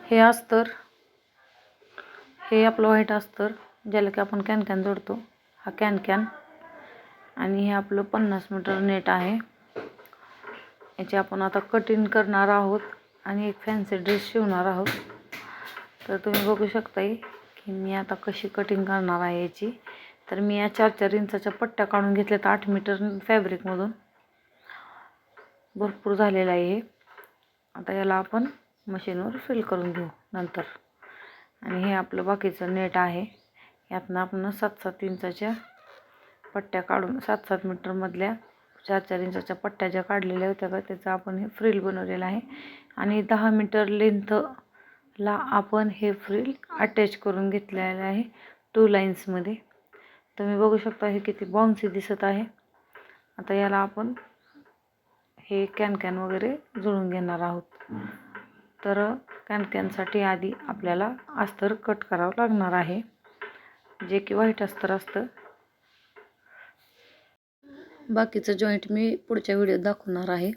हे अस्तर, हे आपलं व्हाईट अस्तर ज्याला की आपण कॅन जोडतो, हा कॅन आणि हे आपलं 50 मीटर नेट आहे। याचे आपण आता कटिंग करणार आहोत आणि एक फॅन्सी ड्रेस शिवणार आहोत। तर तुम्ही बघू शकताय की मी आता कशी कटिंग करणार आहे याची। तर मी या 4-4 इंचाच्या पट्ट्या काढून घेतल्यात 8 मीटर फॅब्रिकमधून, भरपूर झालेला आहे हे। आता याला आपण मशीनवर फिल करून घेऊ नंतर। आणि हे आपलं बाकीचं नेट आहे, यातनं आपण 7-7 इंचाच्या पट्ट्या काढून 7-7 मीटर मधल्या 4-4 इंचाच्या पट्ट्या ज्या काढलेल्या होत्या का त्याचा आपण हे फ्रिल बनवलेलं आहे। आणि 10 मीटर लेंथला आपण हे फ्रिल अटॅच करून घेतलेलं आहे 2 लाईन्समध्ये। तुम्ही बघू शकता हे किती बाउन्सी दिसत आहे। आता याला आपण हे कॅन वगैरे जुळून घेणार आहोत। तर कॅनसाठी आधी आपल्याला अस्तर कट करावं लागणार आहे, जे की व्हाईट अस्तर असतं। बाकीचं जॉईंट मी पुढच्या व्हिडिओत दाखवणार आहे।